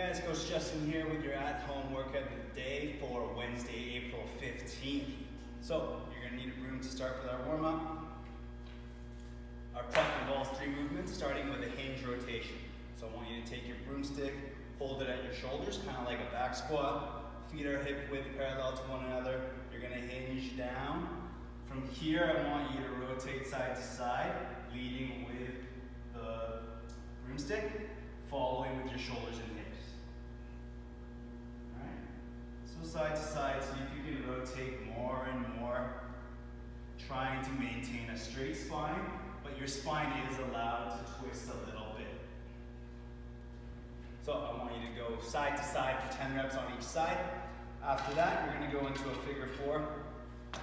guys, Coach Justin here with your at-home workout of the day for Wednesday, April 15th. So, you're going to need a room to start with our warm-up. Our prep involves 3 movements, starting with a hinge rotation. So I want you to take your broomstick, hold it at your shoulders, kind of like a back squat. Feet are hip width parallel to one another. You're going to hinge down. From here, I want you to rotate side to side, leading with the broomstick, following with your shoulders and hips. All right? So side to side, see if you can rotate more and more, trying to maintain a straight spine, but your spine is allowed to twist a little bit. So I want you to go side to side for 10 reps on each side. After that, you're going to go into a figure 4,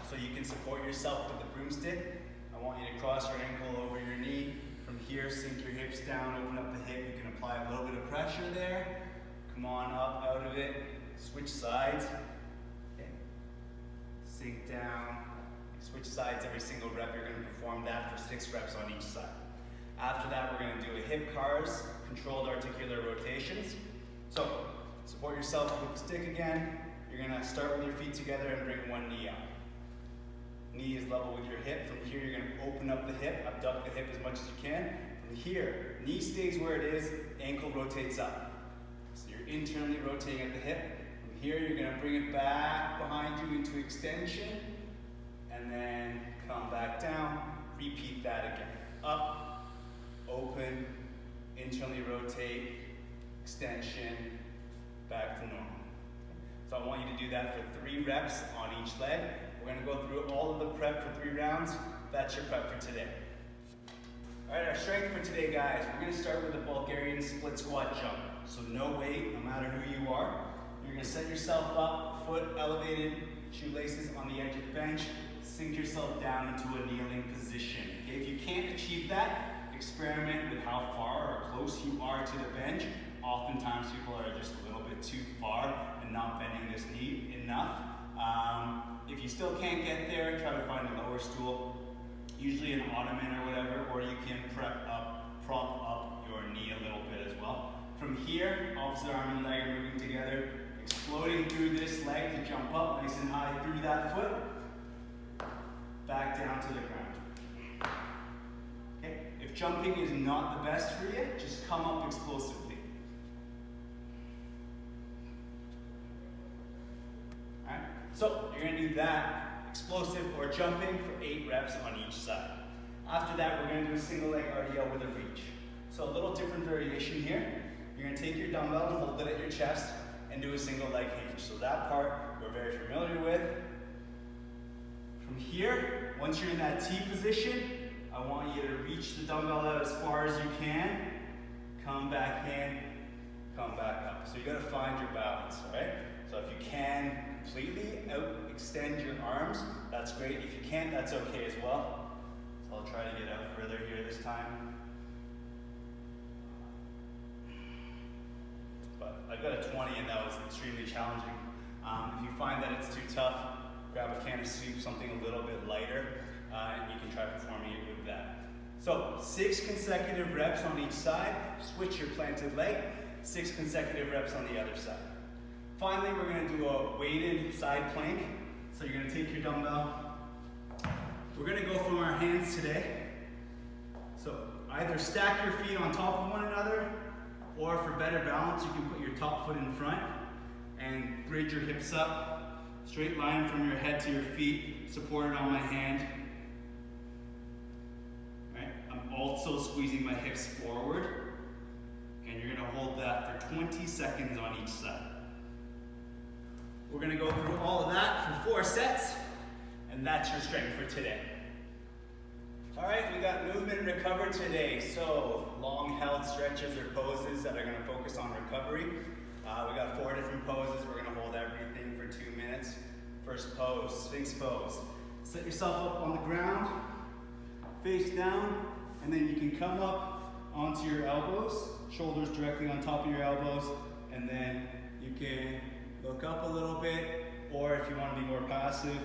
so you can support yourself with the broomstick. I want you to cross your ankle over your knee. From here, sink your hips down, open up the hip. You can apply a little bit of pressure there. Come on up out of it. Switch sides. Okay. Sink down. Switch sides every single rep. You're going to perform that for 6 reps on each side. After that, we're going to do a hip cars, controlled articular rotations. So, support yourself with the stick again. You're going to start with your feet together and bring one knee up. Knee is level with your hip. From here, you're going to open up the hip, abduct the hip as much as you can. From here, knee stays where it is, ankle rotates up. So you're internally rotating at the hip. From here, you're going to bring it back behind you into extension, and then come back down. Repeat that again. Up, open, internally rotate, extension, back to normal. So I want you to do that for 3 reps on each leg. We're going to go through all of the prep for 3 rounds. That's your prep for today. All right, our strength for today, guys. We're going to start with a Bulgarian split squat jump. So no weight, no matter who you are. You're going to set yourself up, foot elevated, shoelaces on the edge of the bench. Sink yourself down into a kneeling position. Okay? If you can't achieve that, experiment with how far or close you are to the bench. Oftentimes people are just a little bit too far and not bending this knee enough. If you still can't get there, try to find a lower stool, usually an ottoman or whatever, or you can prop up your knee a little bit as well. From here, opposite arm and leg are moving together, exploding through this leg to jump up nice and high through that foot, back down to the ground. Okay. If jumping is not the best for you, just come up explosively. Alright, so you're going to do that, explosive or jumping, for 8 reps on each side. After that, we're going to do a single leg RDL with a reach. So a little different variation here. You're going to take your dumbbell and hold it at your chest and do a single leg hinge. So that part we're very familiar with. From here, once you're in that T position, I want you to reach the dumbbell out as far as you can, come back in, come back up. So you got to find your balance, right? So if you can completely extend your arms, that's great. If you can't, that's okay as well. So I'll try to get out further here this time. But I got a 20 and that was extremely challenging. If you find that it's too tough, grab a can of soup, something a little bit lighter, and you can try performing it with that. So 6 consecutive reps on each side. Switch your planted leg. 6 consecutive reps on the other side. Finally, we're going to do a weighted side plank. So you're going to take your dumbbell. We're going to go from our hands today. So either stack your feet on top of one another, or for better balance, you can put your top foot in front and bridge your hips up. Straight line from your head to your feet, supported on my hand. Right? I'm also squeezing my hips forward, and you're going to hold that for 20 seconds on each side. We're going to go through all of that for 4 sets, and that's your strength for today. All right, we got movement recover today. So long held stretches or poses that are going to focus on recovery. We got 4 different poses. We're going to hold everything for 2 minutes. First pose, Sphinx pose. Set yourself up on the ground, face down, and then you can come up onto your elbows, shoulders directly on top of your elbows, and then you can look up a little bit, or if you want to be more passive,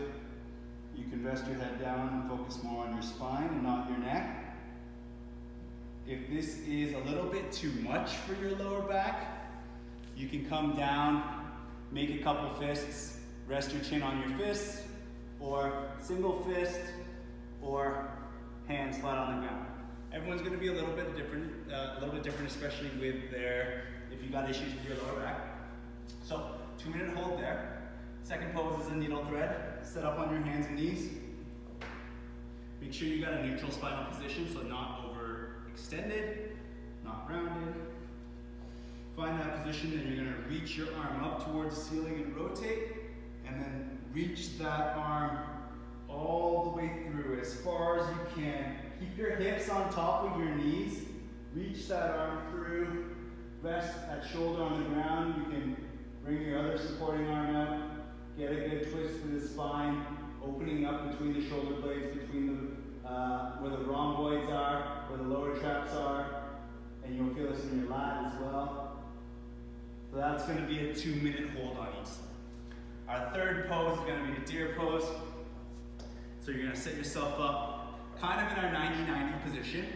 you can rest your head down and focus more on your spine and not your neck. If this is a little bit too much for your lower back, you You can come down, make a couple fists, rest your chin on your fists, or single fist, or hands flat on the ground. Everyone's going to be a little bit different, especially with if you got issues with your lower back. So 2-minute hold there. Second pose is a needle thread. Set up on your hands and knees. Make sure you got a neutral spinal position, so not overextended, not rounded. Find that position, and you're going to reach your arm up towards the ceiling and rotate, and then reach that arm all the way through as far as you can. Keep your hips on top of your knees. Reach that arm through. Rest that shoulder on the ground. You can bring your other supporting arm out. Get a good twist to the spine, opening up between the shoulder blades, between where the rhomboids are, where the lower traps are, and you'll feel this in your lat as well. So that's going to be a 2-minute hold on each side. Our third pose is going to be a deer pose. So you're going to set yourself up kind of in our 90-90 position,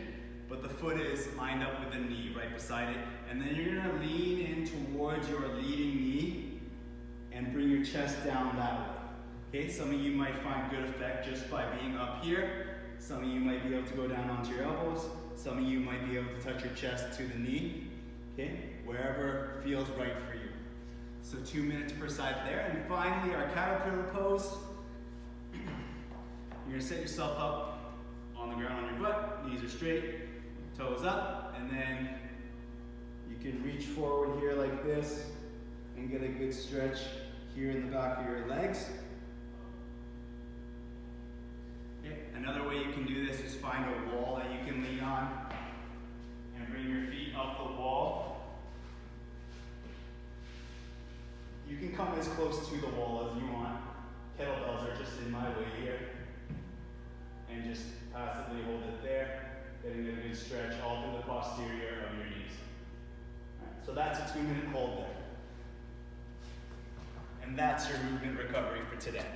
but the foot is lined up with the knee right beside it. And then you're going to lean in towards your leading knee and bring your chest down that way. Okay, some of you might find good effect just by being up here. Some of you might be able to go down onto your elbows. Some of you might be able to touch your chest to the knee. Okay, wherever feels right for you. So 2 minutes per side there. And finally, our caterpillar pose. You're going to set yourself up on the ground on your butt, knees are straight, toes up, and then you can reach forward here like this and get a good stretch here in the back of your legs. Okay. Another way you can do this is find a wall that you can lean on and bring your feet up the wall. You can come as close to the wall as you want. Kettlebells are just in my way here. And just passively hold it there, getting a good stretch all through the posterior of your knees. All right, so that's a 2-minute hold there. And that's your movement recovery for today.